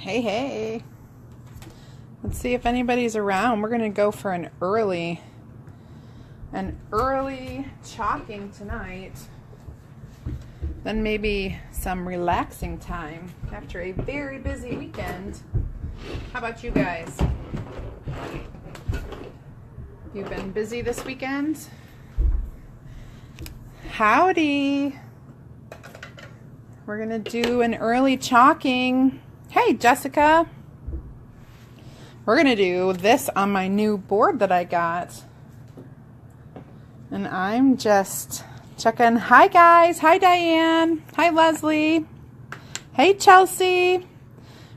Hey, hey. Let's see if anybody's around. We're going to go for an early chalking tonight. Then maybe some relaxing time after a very busy weekend. How about you guys? You've been busy this weekend? Howdy. We're going to do an early chalking. Hey, Jessica. We're going to do this on my new board that I got. And I'm just checking. Hi, guys. Hi, Diane. Hi, Leslie. Hey, Chelsea.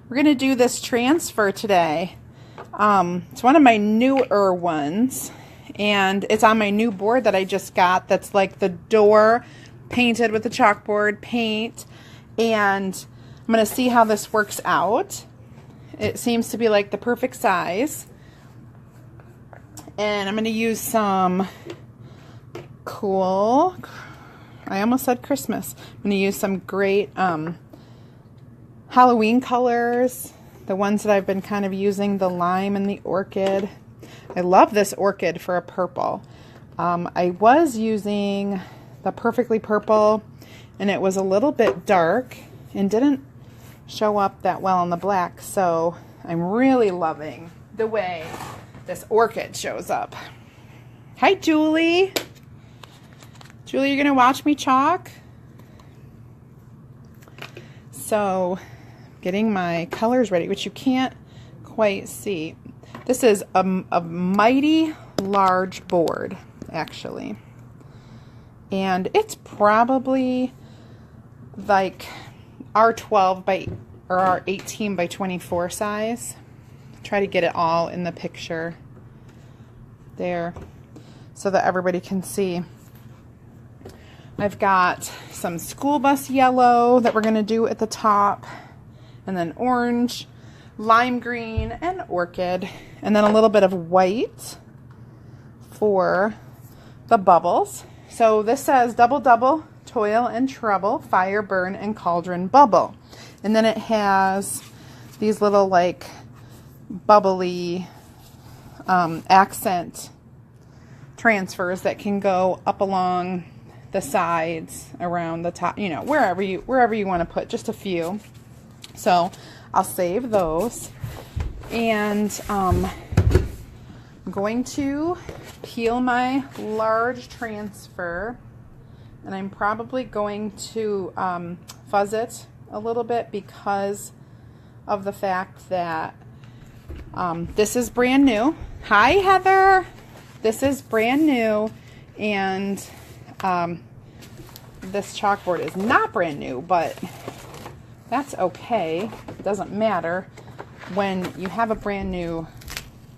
We're going to do this transfer today. It's one of my newer ones. And it's on my new board that I just got. That's like the door painted with the chalkboard paint. And I'm going to see how this works out. It seems to be like the perfect size. And I'm going to use some cool, I almost said Christmas. I'm going to use some great Halloween colors. The ones that I've been kind of using, the lime and the orchid. I love this orchid for a purple. I was using the perfectly purple, and it was a little bit dark and didn't show up that well on the black, so I'm really loving the way this orchid shows up. Hi, Julie. Julie, you're gonna watch me chalk? So, getting my colors ready, which you can't quite see. This is a mighty large board, actually. And it's probably like R12 by or R18 by 24 size. Try to get it all in the picture there so that everybody can see. I've got some school bus yellow that we're going to do at the top, and then orange, lime green, and orchid, and then a little bit of white for the bubbles. So this says double double, toil and trouble, fire, burn, and cauldron bubble. And then it has these little like bubbly accent transfers that can go up along the sides, around the top, you know, wherever you want to put, just a few. So I'll save those. And I'm going to peel my large transfer, and I'm probably going to fuzz it a little bit because of the fact that this is brand new. Hi, Heather. This is brand new, and this chalkboard is not brand new, but that's okay. It doesn't matter when you have a brand new.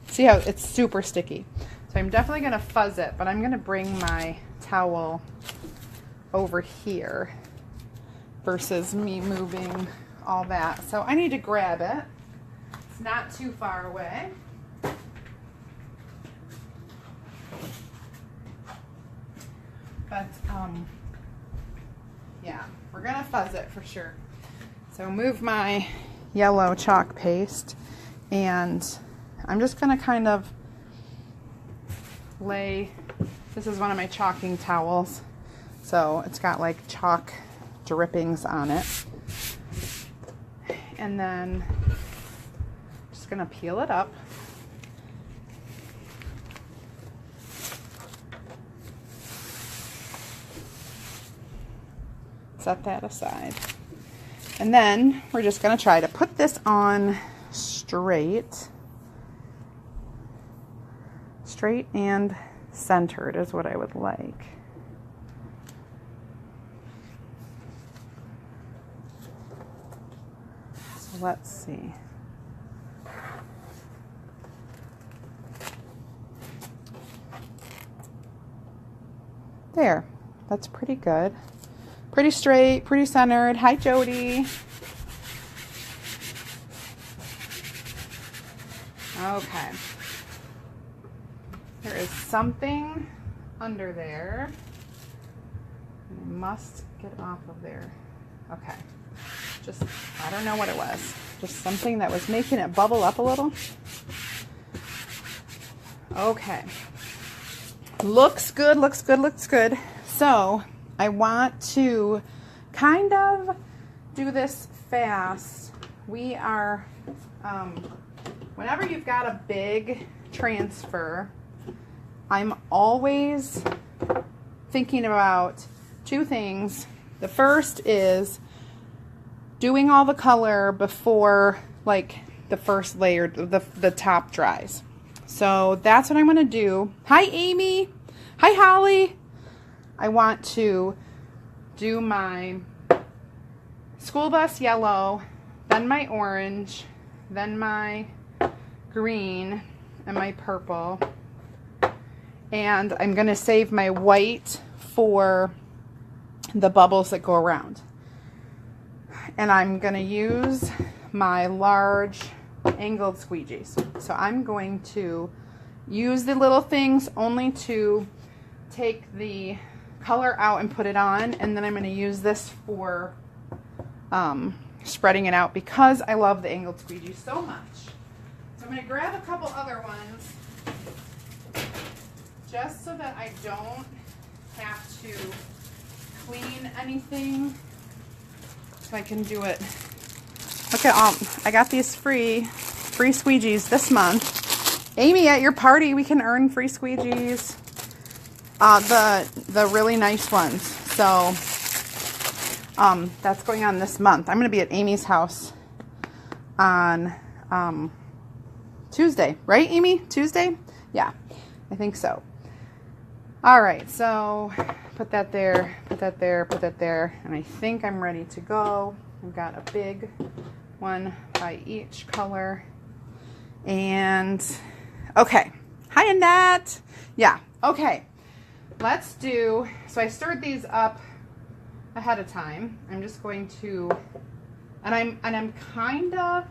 See how it's super sticky. So I'm definitely going to fuzz it, but I'm going to bring my towel over here versus me moving all that. So I need to grab it. It's not too far away. But yeah, we're going to fuzz it for sure. So move my yellow chalk paste, and I'm just going to kind of lay, this is one of my chalking towels, so it's got like chalk drippings on it. And then just going to peel it up. Set that aside. And then we're just going to try to put this on straight. Straight and centered is what I would like. So let's see. There. That's pretty good. Pretty straight, pretty centered. Hi, Jody. Okay. There is something under there. I must get off of there. Okay. Just, I don't know what it was. Just something that was making it bubble up a little. Okay. Looks good, looks good, looks good. So I want to kind of do this fast. We are, whenever you've got a big transfer, I'm always thinking about two things. The first is doing all the color before like the first layer, the top dries. So that's what I'm going to do. Hi, Amy. Hi, Holly. I want to do my school bus yellow, then my orange, then my green, and my purple. And I'm going to save my white for the bubbles that go around. And I'm going to use my large angled squeegees. So I'm going to use the little things only to take the color out and put it on, and then I'm going to use this for spreading it out because I love the angled squeegee so much. So I'm going to grab a couple other ones just so that I don't have to clean anything, so I can do it. Look at I got these free squeegees this month. Amy, at your party we can earn free squeegees. The really nice ones. So that's going on this month. I'm going to be at Amy's house on Tuesday, right, Amy? Tuesday? Yeah, I think so. All right, so put that there, put that there, put that there, and I think I'm ready to go. I've got a big one by each color. And okay. Hi, Annette. Yeah, okay. Let's do, so I stirred these up ahead of time. I'm just going to, and I'm kind of,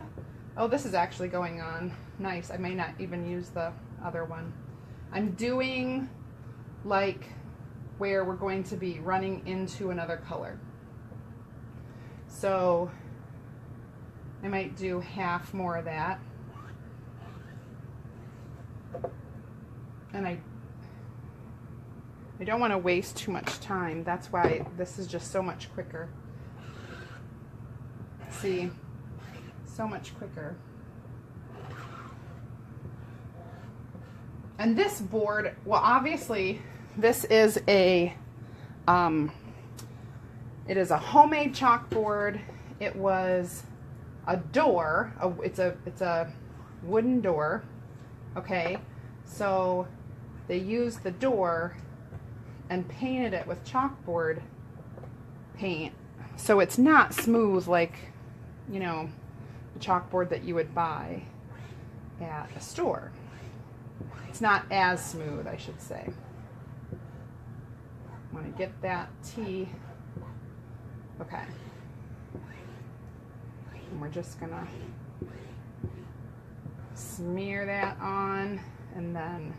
oh, this is actually going on nice. I may not even use the other one. I'm doing like where we're going to be running into another color. So I might do half more of that. And I don't want to waste too much time. That's why this is just so much quicker. See, so much quicker. And this board, well, obviously this is a, it is a homemade chalkboard. It was a door. It's a wooden door. Okay, so they used the door and painted it with chalkboard paint, so it's not smooth like, you know, the chalkboard that you would buy at a store. It's not as smooth, I should say. I want to get that T. Okay. And we're just gonna smear that on and then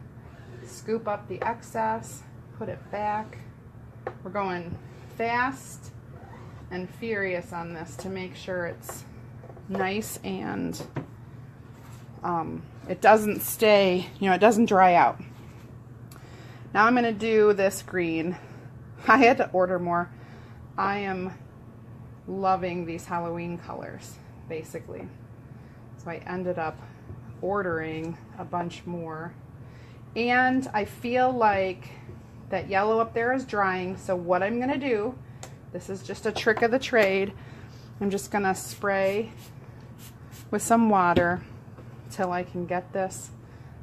scoop up the excess, put it back. We're going fast and furious on this to make sure it's nice and it doesn't stay, you know, it doesn't dry out. Now I'm going to do this green. I had to order more. I am loving these Halloween colors, basically. So I ended up ordering a bunch more. And I feel like that yellow up there is drying, so what I'm going to do, this is just a trick of the trade, I'm just going to spray with some water till I can get this.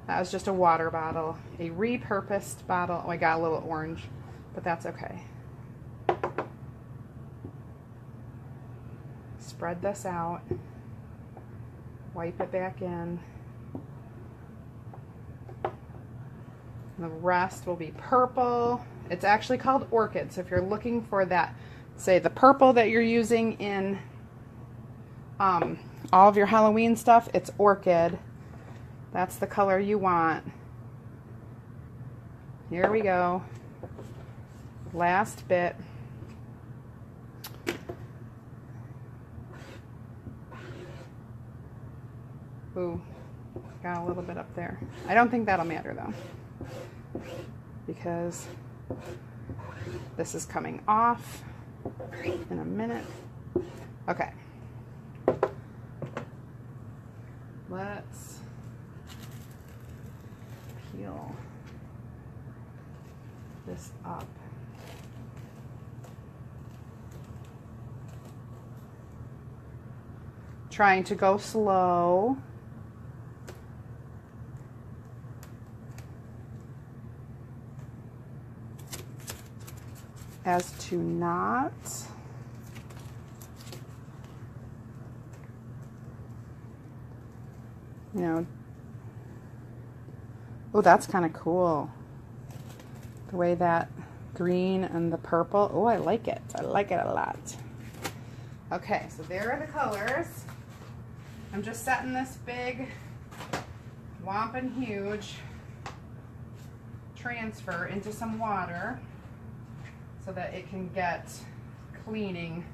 That was just a water bottle, a repurposed bottle. Oh, I got a little orange, but that's okay. Spread this out, wipe it back in. The rest will be purple. It's actually called Orchid, so if you're looking for that, say the purple that you're using in all of your Halloween stuff, it's Orchid. That's the color you want. Here we go. Last bit. Ooh, got a little bit up there. I don't think that'll matter though, because this is coming off in a minute. Okay. Let's peel this up. Trying to go slow. As to not oh, that's kind of cool. The way that green and the purple. Oh, I like it. I like it a lot. Okay, so there are the colors. I'm just setting this big, whomping huge transfer into some water so that it can get cleaning,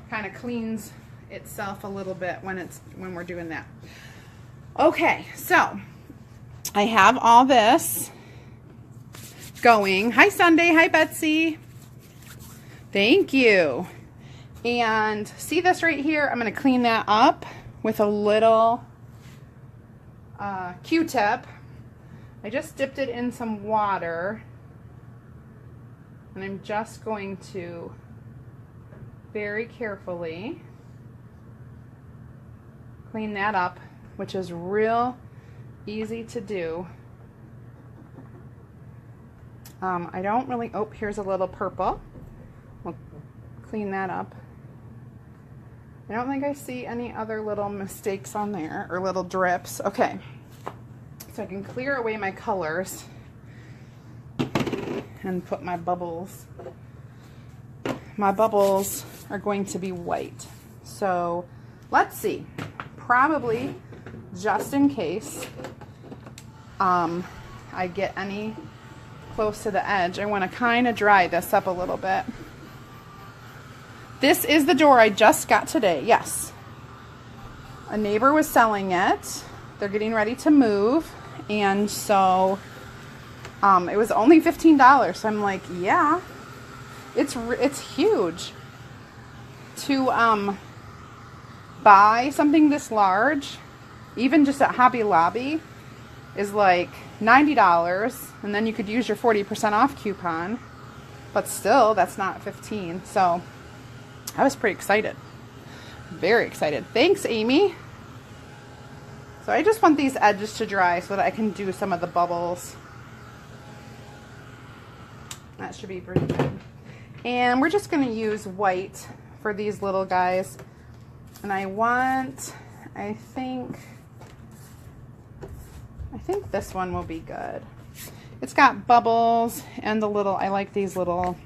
kind of cleans itself a little bit when we're doing that. Okay, so I have all this going. Hi Sunday, hi Betsy. Thank you. And see this right here? I'm going to clean that up with a little Q-tip. I just dipped it in some water, and I'm just going to very carefully clean that up, which is real easy to do. I don't really, oh, here's a little purple. We'll clean that up. I don't think I see any other little mistakes on there or little drips. Okay, so I can clear away my colors and put my bubbles. My bubbles are going to be white. So let's see, probably just in case I get any close to the edge, I want to kind of dry this up a little bit. This is the door I just got today. Yes. A neighbor was selling it. They're getting ready to move. And so it was only $15. So I'm like, yeah, it's huge. To buy something this large, even just at Hobby Lobby, is like $90. And then you could use your 40% off coupon. But still, that's not $15. So I was pretty excited. Very excited. Thanks, Amy. So I just want these edges to dry so that I can do some of the bubbles. That should be pretty good. And we're just going to use white for these little guys. And I think this one will be good. It's got bubbles and the little, I like these little,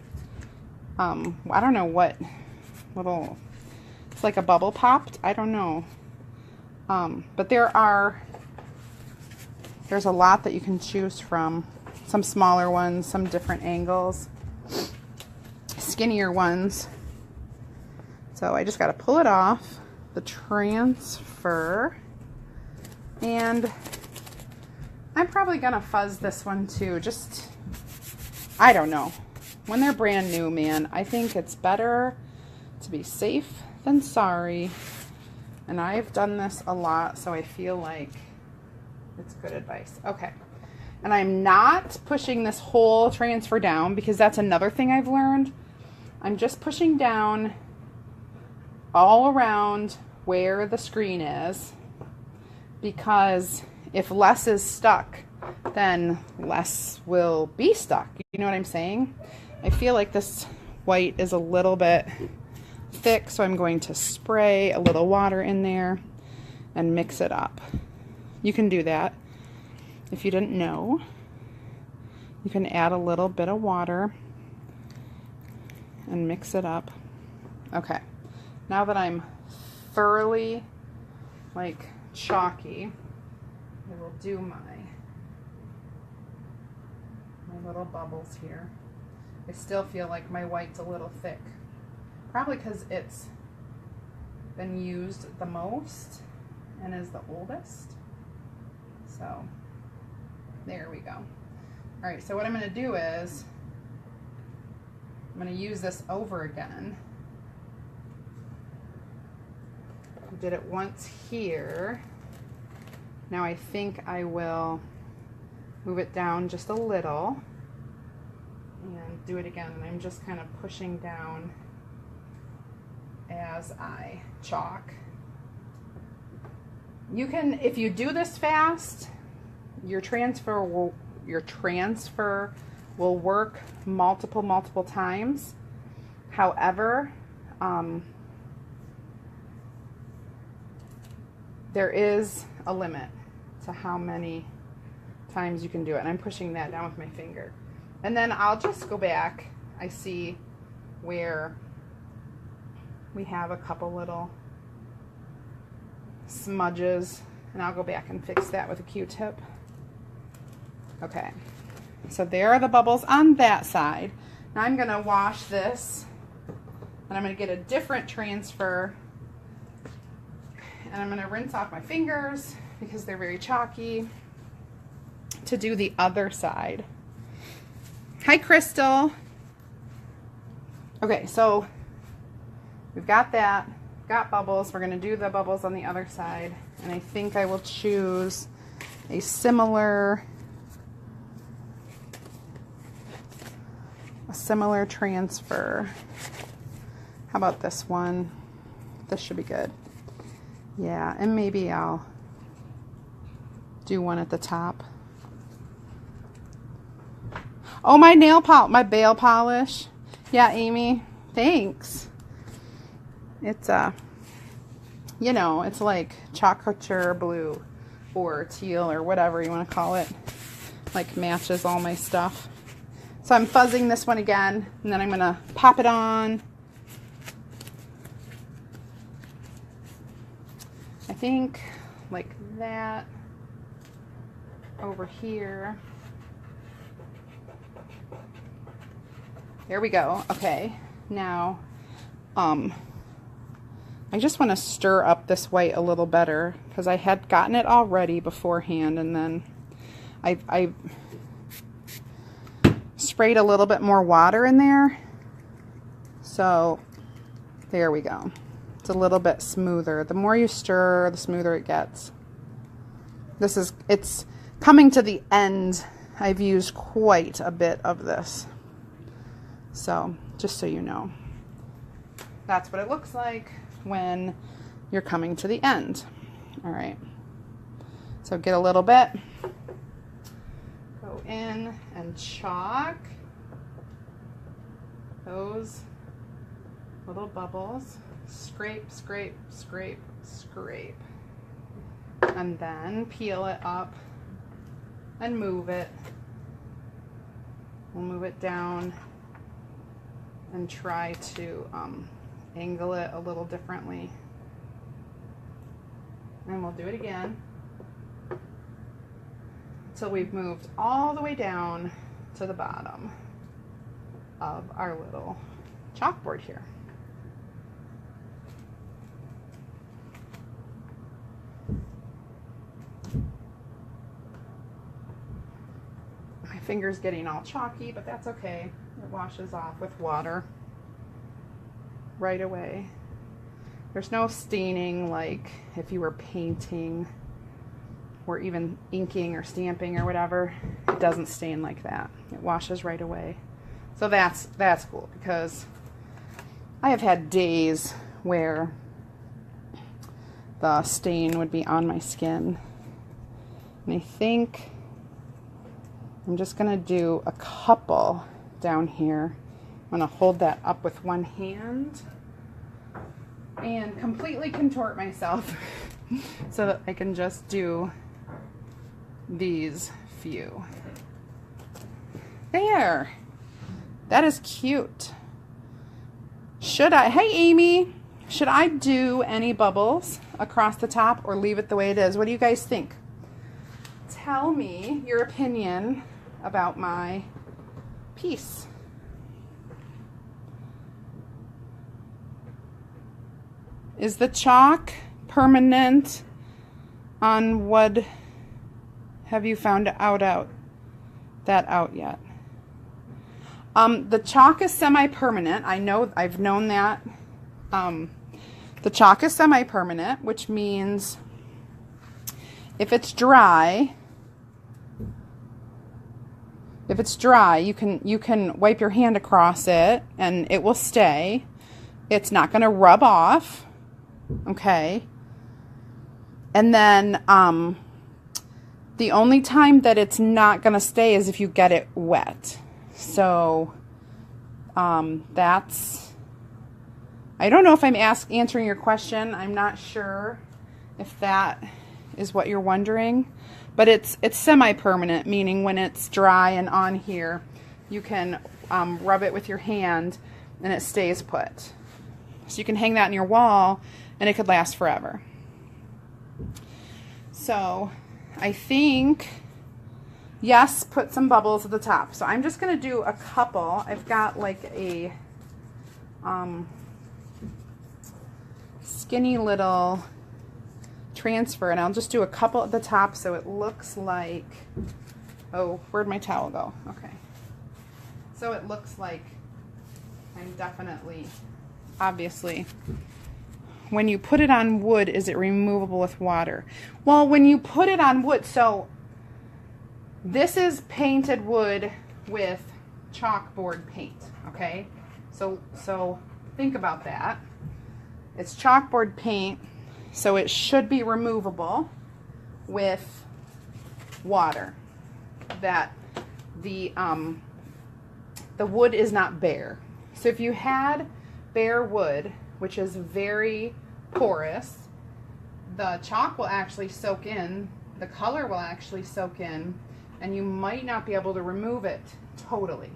I don't know what little, it's like a bubble popped, I don't know. But there's a lot that you can choose from. Some smaller ones, some different angles, skinnier ones. So I just got to pull it off, the transfer, and I'm probably gonna fuzz this one too. Just, I don't know. When they're brand new, man, I think it's better to be safe than sorry. And I've done this a lot, so I feel like it's good advice. Okay. And I'm not pushing this whole transfer down, because that's another thing I've learned. I'm just pushing down all around where the screen is, because if less is stuck, then less will be stuck. You know what I'm saying? I feel like this white is a little bit thick, so I'm going to spray a little water in there and mix it up. You can do that. If you didn't know, you can add a little bit of water and mix it up. Okay, now that I'm thoroughly like chalky, I will do my little bubbles here. I still feel like my white's a little thick. Probably because it's been used the most and is the oldest. So there we go. All right, so what I'm going to do is I'm going to use this over again. I did it once here. Now I think I will move it down just a little and do it again. And I'm just kind of pushing down as I chalk. You can, if you do this fast, your transfer will work multiple times. However, there is a limit to how many times you can do it. And I'm pushing that down with my finger. And then I'll just go back. I see where we have a couple little smudges, and I'll go back and fix that with a Q-tip. Okay, so there are the bubbles on that side. Now I'm going to wash this, and I'm going to get a different transfer, and I'm going to rinse off my fingers because they're very chalky to do the other side. Hi, Crystal. Okay, so we've got that, got bubbles. We're going to do the bubbles on the other side, and I think I will choose a similar transfer. How about this one? This should be good. Yeah, and maybe I'll do one at the top. Oh, my bail polish. Yeah, Amy, thanks. It's you know, it's like Couture blue or teal or whatever you want to call it. Like matches all my stuff. So I'm fuzzing this one again, and then I'm gonna pop it on. I think like that over here. There we go. Okay, now I just want to stir up this white a little better because I had gotten it all ready beforehand, and then I sprayed a little bit more water in there. So there we go. It's a little bit smoother. The more you stir, the smoother it gets. It's coming to the end. I've used quite a bit of this. So just so you know, that's what it looks like when you're coming to the end. All right. So get a little bit. Go in and chalk those little bubbles. Scrape, scrape, scrape, scrape. And then peel it up and move it. We'll move it down and try to angle it a little differently. And we'll do it again until we've moved all the way down to the bottom of our little chalkboard here. My finger's getting all chalky, but that's okay. It washes off with water right away. There's no staining like if you were painting or even inking or stamping or whatever. It doesn't stain like that. It washes right away. So that's cool, because I have had days where the stain would be on my skin. And I think I'm just going to do a couple down here. I'm going to hold that up with one hand and completely contort myself so that I can just do these few. There. That is cute. Hey Amy, should I do any bubbles across the top or leave it the way it is? What do you guys think? Tell me your opinion about my piece. Is the chalk permanent on wood have you found that out yet? The chalk is semi-permanent. I know, I've known that. The chalk is semi-permanent, which means if it's dry, you can wipe your hand across it and it will stay. It's not going to rub off. Okay. And then the only time that it's not going to stay is if you get it wet. So that's, I don't know if I'm answering your question. I'm not sure if that is what you're wondering, but it's semi-permanent, meaning when it's dry and on here, you can rub it with your hand and it stays put. So you can hang that on your wall and it could last forever. So I think, yes, put some bubbles at the top. So I'm just going to do a couple. I've got like a skinny little transfer, and I'll just do a couple at the top so it looks like, oh, where'd my towel go? Okay. So it looks like I'm definitely, obviously, when you put it on wood, is it removable with water? Well, when you put it on wood, so this is painted wood with chalkboard paint, okay? So think about that. It's chalkboard paint, so it should be removable with water. That the wood is not bare. So if you had bare wood, which is very porous, the chalk will actually soak in, the color will actually soak in, and you might not be able to remove it totally.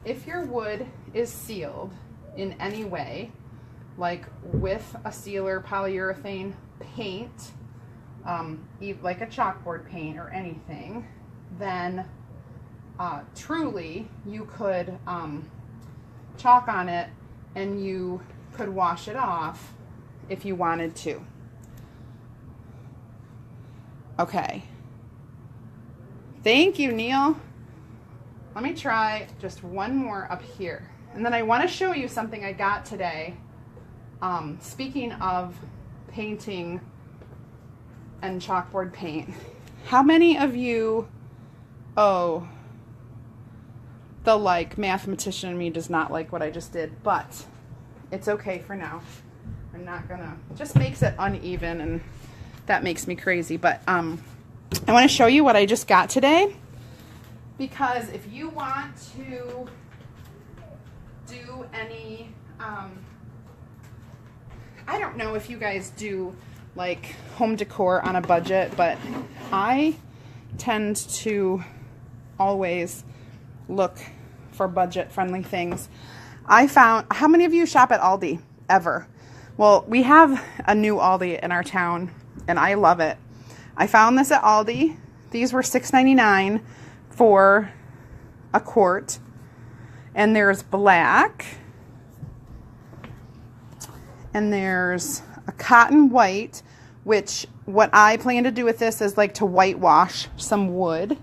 If your wood is sealed in any way, like with a sealer, polyurethane paint, like a chalkboard paint or anything, then truly you could chalk on it and you could wash it off if you wanted to. Okay. Thank you, Neil. Let me try just one more up here. And then I want to show you something I got today. Speaking of painting and chalkboard paint, how many of you, oh, the like mathematician in me does not like what I just did, but it's okay for now. I'm not gonna, it just makes it uneven and that makes me crazy. But I want to show you what I just got today, because if you want to do any, I don't know if you guys do like home decor on a budget, but I tend to always look for budget friendly things. I found, how many of you shop at Aldi ever? Well, we have a new Aldi in our town and I love it. I found this at Aldi. These were $6.99 for a quart. And there's black. And there's a cotton white, which what I plan to do with this is like to whitewash some wood.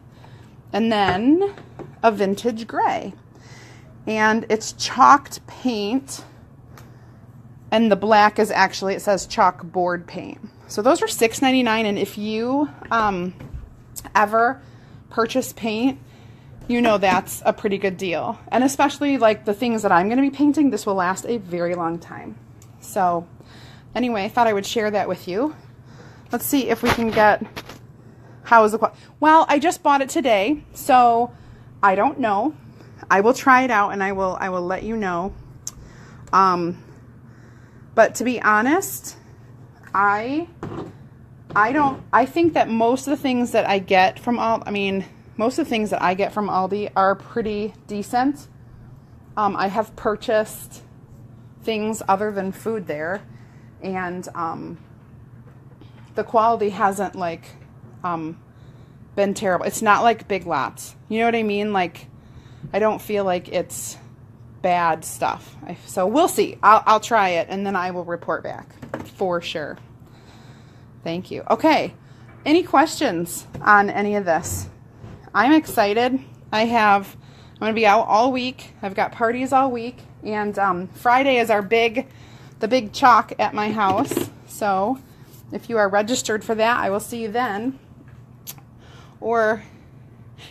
And then a vintage gray. And it's chalked paint. And the black is actually, it says chalkboard paint. So those are $6.99. And if you ever purchase paint, you know that's a pretty good deal. And especially like the things that I'm going to be painting, this will last a very long time. So anyway, I thought I would share that with you. Let's see if we can get, how is the quality? Well, I just bought it today, so I don't know. I will try it out and I will let you know. But to be honest, I think that most of the things that I get from most of the things that I get from Aldi are pretty decent. I have purchased things other than food there, and the quality hasn't like been terrible. It's not like Big Lots. You know what I mean? Like, I don't feel like it's bad stuff. So we'll see. I'll try it and then I will report back for sure. Thank you. Okay. any questions on any of this? I'm excited. I'm going to be out all week. I've got parties all week. And Friday is the big chalk at my house. So if you are registered for that, I will see you then. Or,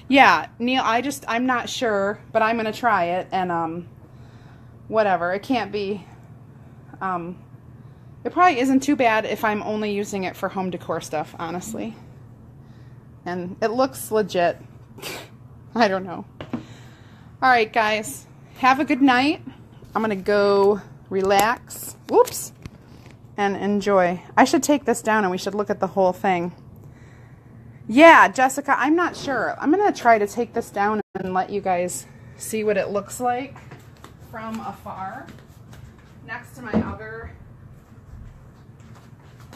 yeah, Neil, I'm not sure, but I'm going to try it. And whatever. It can't be, it probably isn't too bad if I'm only using it for home decor stuff, honestly. And it looks legit. I don't know. All right, guys. Have a good night. I'm going to go relax. Whoops. And enjoy. I should take this down and we should look at the whole thing. Yeah, Jessica, I'm not sure. I'm going to try to take this down and let you guys see what it looks like from afar next to my other,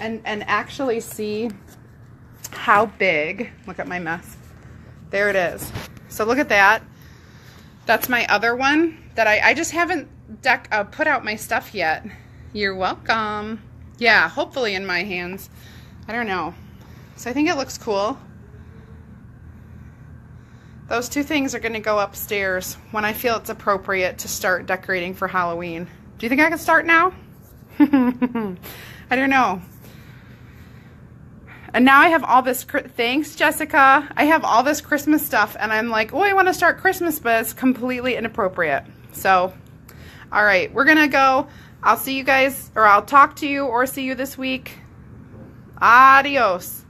and actually see how big. Look at my mess. There it is. So look at that. That's my other one that I just haven't put out my stuff yet. You're welcome. Yeah, hopefully in my hands. I don't know. So I think it looks cool. Those two things are going to go upstairs when I feel it's appropriate to start decorating for Halloween. Do you think I can start now? I don't know. And now I have all this, thanks Jessica, I have all this Christmas stuff and I'm like, oh, I want to start Christmas, but it's completely inappropriate. So, all right, we're going to go. I'll see you guys, or I'll talk to you or see you this week. Adios.